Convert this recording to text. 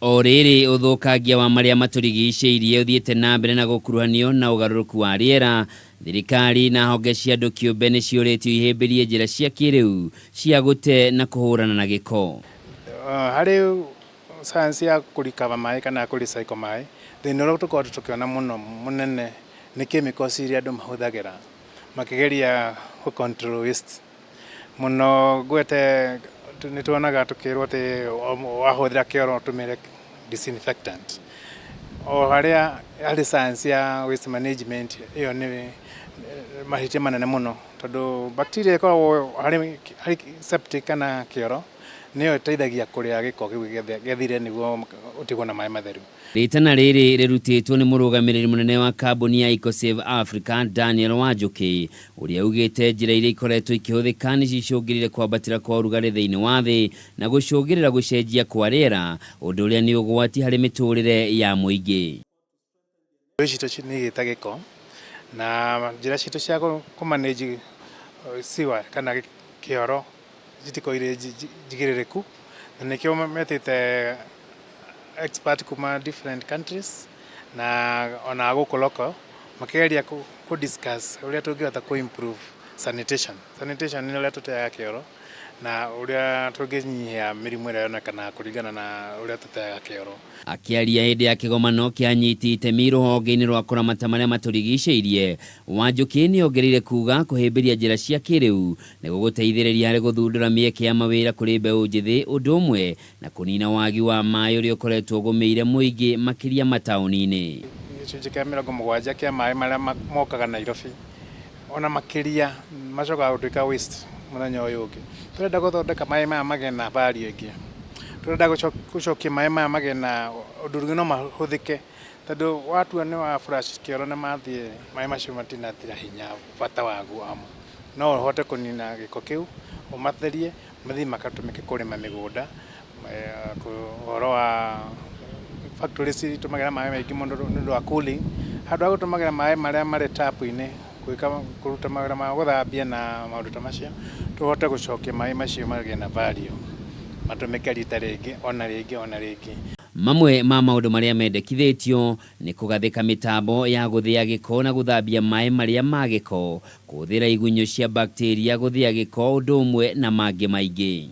Oriri uthukagia wa maria maturigicĩirie uthiĩte na mbere na gũkuruhanio na ũgarũrũku wa rĩera. Thirikari na honge cia andũ kĩũmbe nĩ ciũrĩtio ihĩmbĩrie njĩra cia kĩrĩu cia gũte na kũhũrana na gĩko. Harĩ science ya kũrikava maĩ kana kũrecycle maĩ, thĩna ũrĩa tũkoragwo tũkĩona mũno mũnene nĩ chemicals iria andũ mahũthagĩra makĩgeria gũ control waste. Mũno gwete nĩ tuonaga tukĩrwo atĩ wahũthĩra kĩoro ũtũmĩre disinfectant. O harĩ science ya waste management ĩyo nĩ mahĩtia manene mũno, tondũ bacteria ĩkoragwo harĩ septic kana kĩoro nĩyo ĩteithagia kũrĩa gĩko kĩu gĩathire nĩguo ũtigwo na maĩ matheru. Ritana rĩrĩ rĩrutĩtwo nĩ mũrũgamĩrĩri mũnene wa kambuni ya GIKO Save Africa Daniel Wanjũkĩ, ũrĩa ugĩte njĩra iria ikoretwo ikĩhũthĩka nĩ cicũngĩrĩire kwambatĩra kwa ũrugarĩ thĩinĩ wa thĩ na gũcũngĩrĩra gũcenjia kwa rĩera, ũndũ ũrĩa nĩ ũgwati harĩ mĩtũrĩre ya mũingĩ. Citũ nĩ gĩta gĩko na njĩra citũ cia kũmanage sewer kana kĩoro citiko irĩ njigĩrĩrĩku, na nĩkĩo metĩte expert kuma different countries na ona gũkũ local makĩgeria ku discuss ũrĩa tũngĩhota ku improve sanitation. Sanitation nĩ ũrĩa tũteaga kĩoro na ũrĩa tũngĩnyihia mĩrimũ ĩrĩa yonekana kũringana na ũrĩa tũteaga kĩoro. Akĩaria hĩndĩ ya kĩgomano kĩa anyiti itemi rũhonge-inĩ rwa kũramata marĩa matũrigicĩirie, Wanjũkĩ nĩ ongereire kuuga kũhĩmbĩria njĩra cia kĩrĩu nĩ gũgũteithĩrĩria harĩ gũthundũra mĩeke ya mawĩra kũrĩ mbeũ njĩthĩ, ũndũ ũmwe na kũnina wagi wa maĩ ũrĩa ũkoretwo ũgũmĩire mũingĩ makĩria mataũni-inĩ. Gĩcunjĩ kĩa 70 kĩa maĩ marĩa mokaga Nairobi ona makĩria macokaga gũtuĩka waste mũthenya ũyũ ũngĩ. Tũrenda gũthondeka maĩ maya magĩe na value ĩngĩ. Tũrenda gũcokia maĩ maya magĩe na ũndũ no mahũthĩke, tondũ watua nĩ wa flush kĩoro na mathiĩ maĩ macio matinatira hinya bata waguo amo. No ũhote kũnina gĩko kĩu, ũmatherie, mathiĩ makatũmĩke kũrĩma mĩgũnda, ũhoro wa factories itũmagĩra maĩ maingĩ mũno nĩ ũndũ wa cooling, handũ ha gũtũmagĩra maĩ marĩa marĩ tap-inĩ kũruta mawĩra ma gũthambia na maũndũ ta macio, tũhote gũcokia maĩ macio magĩe na value, matũmĩke rita rĩngĩ ona rĩngĩ ona rĩngĩ. Mamwe ma maũndũ marĩa mendekithĩtio nĩ kũgathĩka mĩtambo ya gũthĩa gĩko na gũthambia maĩ marĩa ma gĩko, kũhũthĩra igunyũ cia bacteria gũthĩa gĩko, ũndũ ũmwe na mangĩ maingĩ.